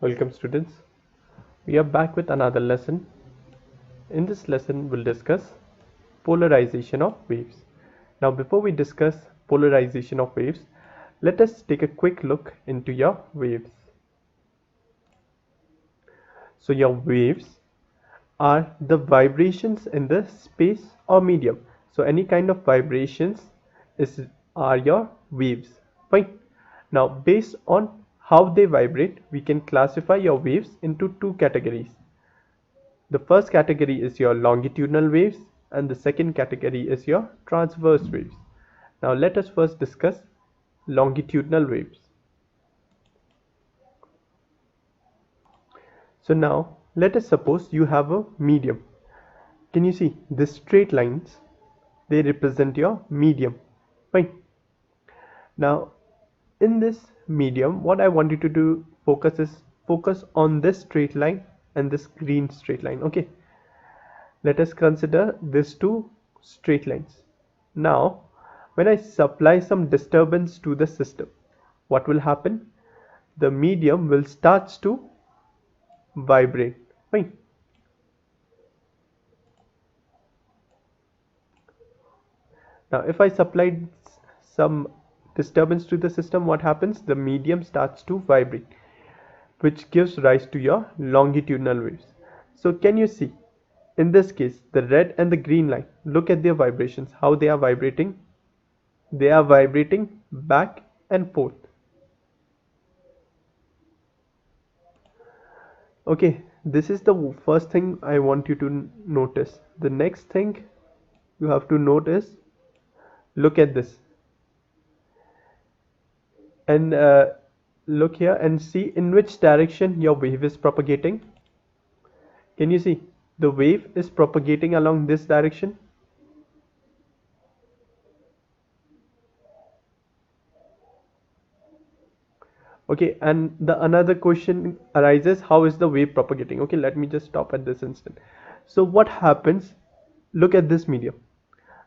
Welcome students. We are back with another lesson. In this lesson we'll discuss polarization of waves. Now before we discuss polarization of waves, let us take a quick look into your waves. So your waves are the vibrations in the space or medium. So any kind of vibrations are your waves. Fine. Now based on how they vibrate, we can classify your waves into two categories. The first category is your longitudinal waves and the second category is your transverse waves. Now let us first discuss longitudinal waves. So now let us suppose you have a medium. Can you see the straight lines? They represent your medium. Fine. Now in this medium, what I want you to do focus on this straight line and this green straight line. Okay. Let us consider these two straight lines. Now, when I supply some disturbance to the system, what will happen? The medium will start to vibrate. Fine. Now, if I supplied some disturbance to the system, what happens? The medium starts to vibrate, which gives rise to your longitudinal waves. So, can you see? In this case, the red and the green line, look at their vibrations, how they are vibrating. They are vibrating back and forth. Okay, this is the first thing I want you to notice. The next thing you have to notice, look at this. And look here and see in which direction your wave is propagating. Can you see? The wave is propagating along this direction. Okay, and the another question arises, how is the wave propagating? Okay, let me just stop at this instant. So what happens? Look at this medium.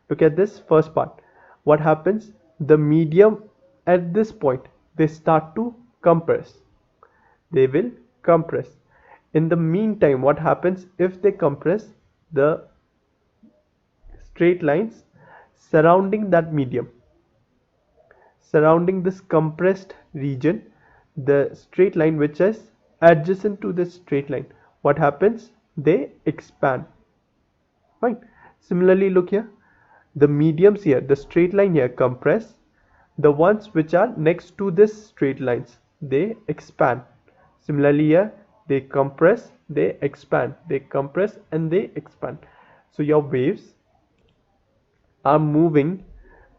Look at this first part. What happens? The medium at this point, they start to compress. They will compress. In the meantime, what happens if they compress? The straight lines surrounding that medium, surrounding this compressed region, the straight line which is adjacent to this straight line, what happens? They expand. Fine. Similarly, look here, the mediums here, the straight line here compress, the ones which are next to this straight lines, they expand. Similarly here, they compress, they expand, they compress and they expand. So your waves are moving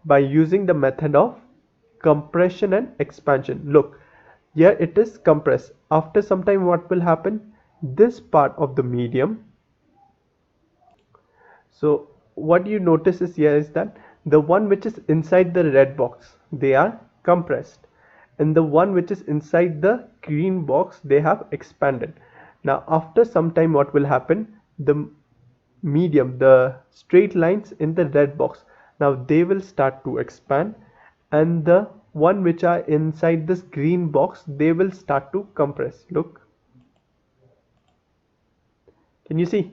by using the method of compression and expansion. Look, here it is compressed. After some time, what will happen? This part of the medium. So what you notice is here is that the one which is inside the red box, they are compressed, and the one which is inside the green box, they have expanded. Now after some time, what will happen? The medium, the straight lines in the red box, now they will start to expand, and the one which are inside this green box, they will start to compress. Look, can you see?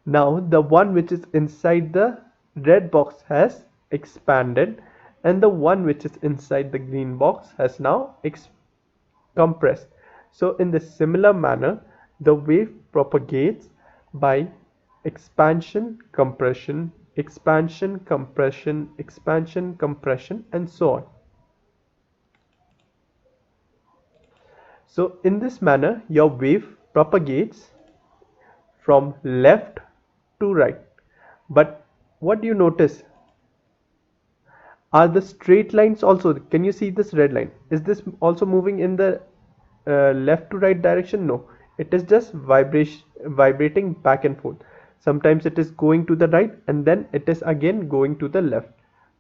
Now the one which is inside the red box has expanded, and the one which is inside the green box has now compressed. So in the similar manner, the wave propagates by expansion, compression, expansion, compression, expansion, compression, and so on. So in this manner, your wave propagates from left to right. But what do you notice? Are the straight lines also? Can you see this red line? Is this also moving in the left to right direction? No, it is just vibrating back and forth. Sometimes it is going to the right and then it is again going to the left,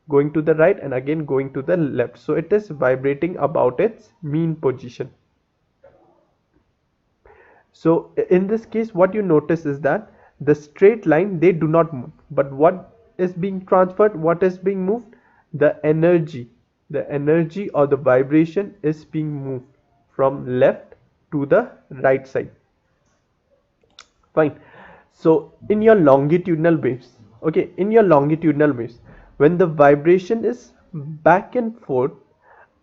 going to the right and again going to the left. So it is vibrating about its mean position. So in this case, what you notice is that the straight line, they do not move, but what is being transferred, what is being moved? The energy or the vibration is being moved from left to the right side. Fine. So in your longitudinal waves, okay, in your longitudinal waves, when the vibration is back and forth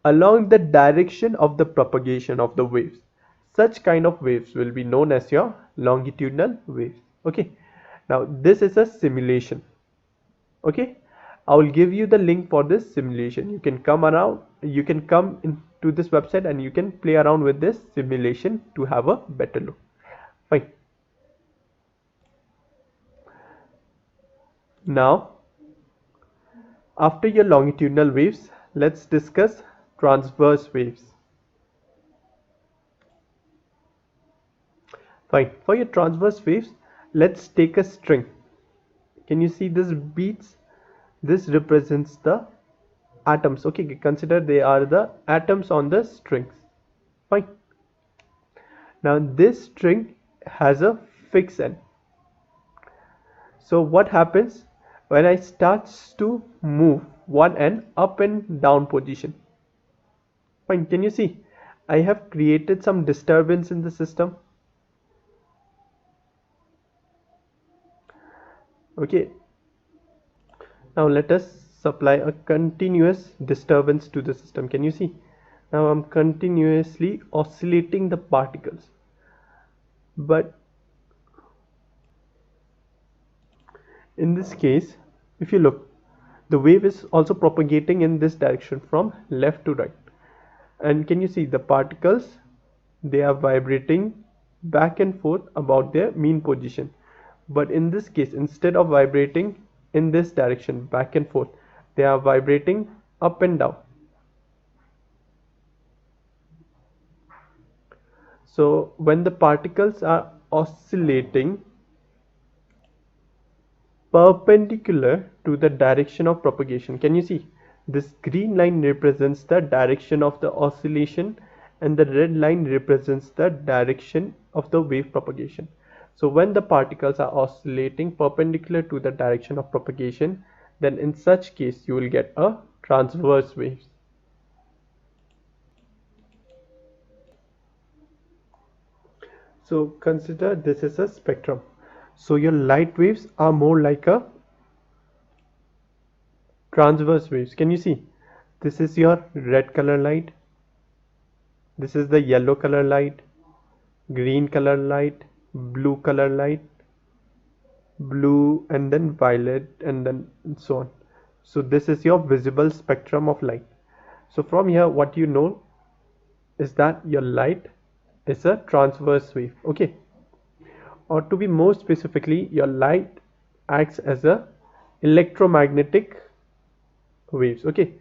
along the direction of the propagation of the waves, such kind of waves will be known as your longitudinal waves. Okay. Now this is a simulation. Okay. I will give you the link for this simulation. You can come around, you can come into this website and you can play around with this simulation to have a better look. Fine. Now, after your longitudinal waves, let's discuss transverse waves. Fine. For your transverse waves, let's take a string. Can you see this beats? This represents the atoms. Okay, consider they are the atoms on the strings. Fine. Now this string has a fixed end. So what happens when I starts to move one end up and down position? Fine, can you see? I have created some disturbance in the system. Okay. Now let us supply a continuous disturbance to the system. Can you see? Now I'm continuously oscillating the particles. But in this case, if you look, the wave is also propagating in this direction from left to right. And can you see the particles? They are vibrating back and forth about their mean position. But in this case, instead of vibrating in this direction back and forth, they are vibrating up and down. So when the particles are oscillating perpendicular to the direction of propagation, can you see? This green line represents the direction of the oscillation and the red line represents the direction of the wave propagation. So when the particles are oscillating perpendicular to the direction of propagation, then in such case you will get a transverse wave. So consider this is a spectrum. So your light waves are more like a transverse waves. Can you see? This is your red color light. This is the yellow color light, green color light, blue color light, blue and then violet and then so on. So this is your visible spectrum of light. So from here what you know is that your light is a transverse wave. Okay. Or to be more specifically, your light acts as a electromagnetic waves. Okay.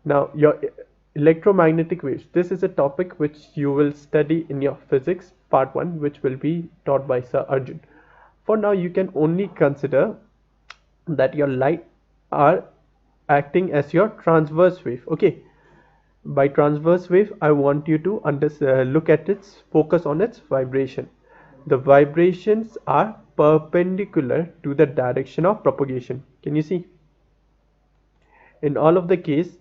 Now your electromagnetic waves, this is a topic which you will study in your physics part 1, which will be taught by Sir Arjun. For now you can only consider that your light are acting as your transverse wave. Okay. By transverse wave I want you to look at its focus on its vibration. The vibrations are perpendicular to the direction of propagation. Can you see? In all of the case,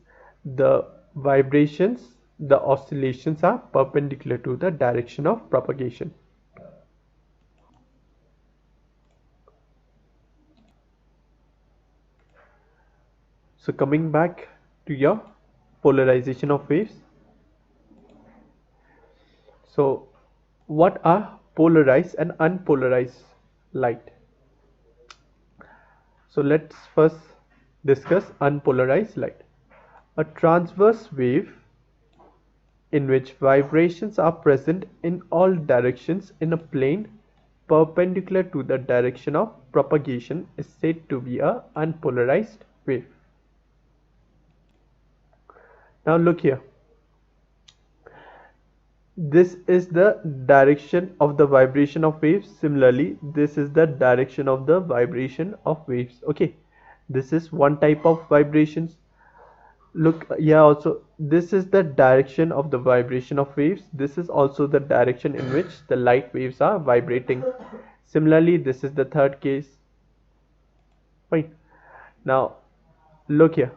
the vibrations, the oscillations are perpendicular to the direction of propagation. So coming back to your polarization of waves. So what are polarized and unpolarized light? So let's first discuss unpolarized light. A transverse wave in which vibrations are present in all directions in a plane perpendicular to the direction of propagation is said to be a unpolarized wave. Now look here. This is the direction of the vibration of waves. Similarly, this is the direction of the vibration of waves. Okay, this is one type of vibrations. Look, yeah, also this is the direction of the vibration of waves. This is also the direction in which the light waves are vibrating. Similarly, this is the third case. Fine. Now look here.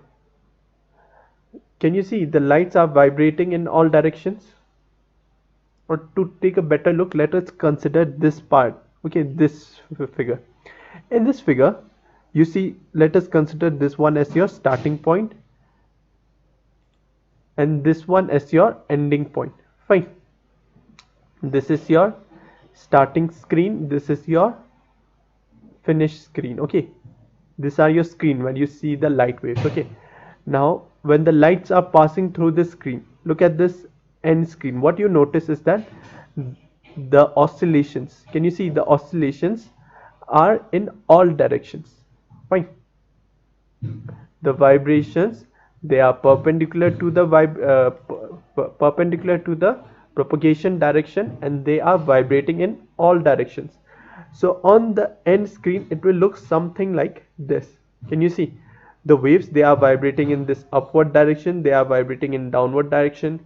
Can you see the lights are vibrating in all directions? or to take a better look, let us consider this part. Okay, this figure. In this figure, you see, let us consider this one as your starting point and this one as your ending point. Fine. This is your starting screen, this is your finish screen. Okay, these are your screen when you see the light waves. Okay, now when the lights are passing through the screen, look at this end screen. What you notice is that the oscillations, can you see the oscillations are in all directions. Fine. The vibrations, they are perpendicular to the perpendicular to the propagation direction, and they are vibrating in all directions. So on the end screen it will look something like this. Can you see the waves? They are vibrating in this upward direction, they are vibrating in downward direction,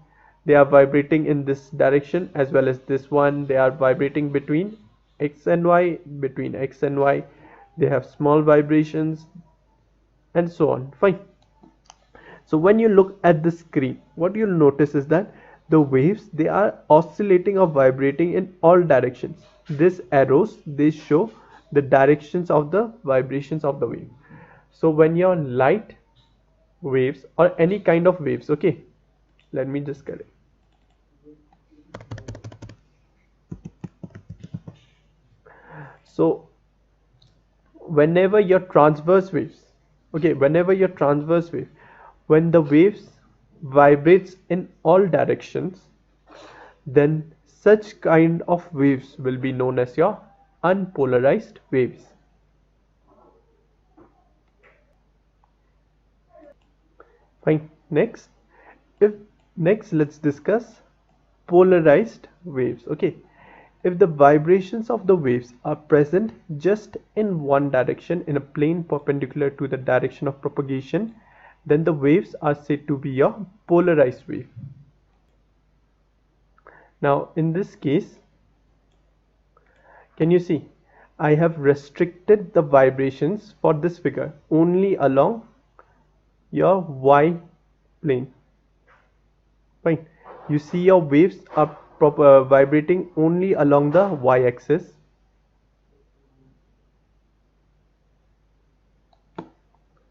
they are vibrating in this direction as well as this one. They are vibrating between x and y, between x and y. They have small vibrations and so on. Fine. So when you look at the screen, what you'll notice is that the waves, they are oscillating or vibrating in all directions. These arrows, they show the directions of the vibrations of the wave. So when your light waves or any kind of waves, okay, let me just get it. So whenever your transverse waves, okay, whenever your transverse wave, when the waves vibrates in all directions, then such kind of waves will be known as your unpolarized waves. Fine. Next let's discuss polarized waves. Okay, if the vibrations of the waves are present just in one direction in a plane perpendicular to the direction of propagation, then the waves are said to be a polarized wave. Now in this case, can you see, I have restricted the vibrations for this figure only along your y plane. Fine. You see your waves are vibrating only along the y-axis.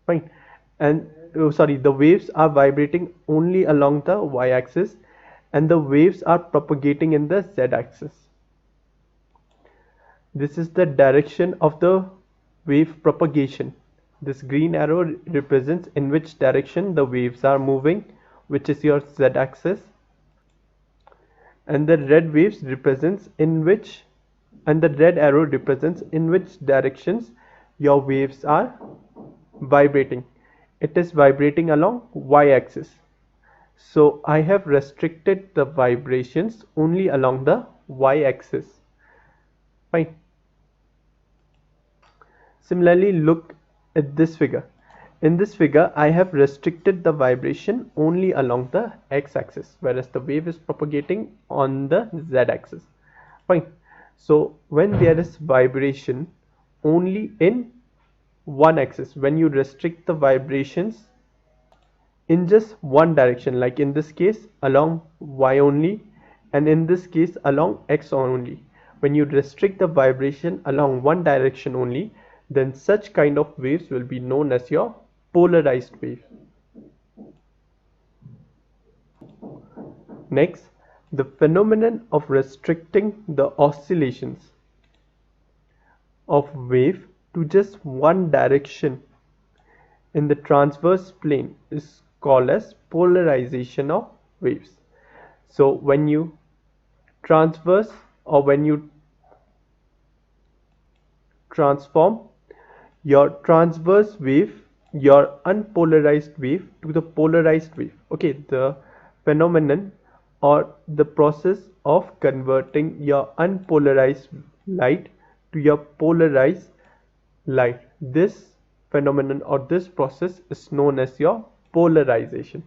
Fine. And the waves are vibrating only along the y-axis, and the waves are propagating in the z-axis. This is the direction of the wave propagation. This green arrow represents in which direction the waves are moving, which is your z-axis, and the red waves represents in which, and the red arrow represents in which directions your waves are vibrating. It is vibrating along y-axis. So I have restricted the vibrations only along the y-axis. Fine. Similarly, look at this figure. In this figure, I have restricted the vibration only along the x-axis, whereas the wave is propagating on the z-axis. Fine. So when there is vibration only in one axis, when you restrict the vibrations in just one direction, like in this case along y only, and in this case along x only, when you restrict the vibration along one direction only, then such kind of waves will be known as your polarized wave. Next, the phenomenon of restricting the oscillations of wave to just one direction in the transverse plane is called as polarization of waves. So when you transverse, or when you transform your transverse wave, your unpolarized wave, to the polarized wave, okay, the phenomenon or the process of converting your unpolarized light to your polarized light, this phenomenon or this process is known as your polarization.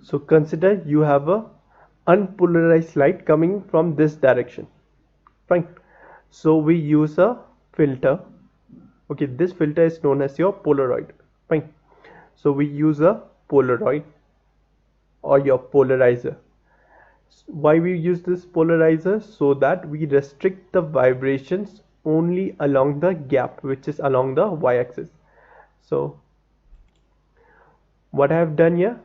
So consider you have a unpolarized light coming from this direction. Fine. So we use a filter. Okay, this filter is known as your Polaroid. Fine. So we use a Polaroid or your polarizer. Why we use this polarizer? So that we restrict the vibrations only along the gap, which is along the y-axis. So what I have done here,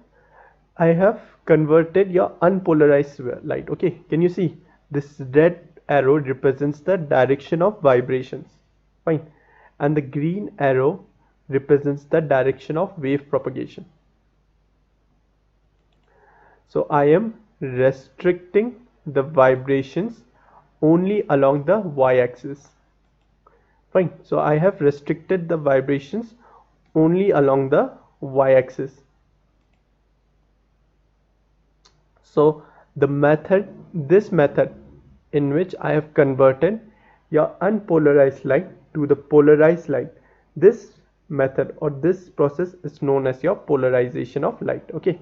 I have converted your unpolarized light. Okay, can you see this red arrow represents the direction of vibrations? Fine. And the green arrow represents the direction of wave propagation. So I am restricting the vibrations only along the y-axis. Fine. So I have restricted the vibrations only along the y-axis. So this method in which I have converted your unpolarized light to the polarized light, this method or this process is known as your polarization of light. Okay.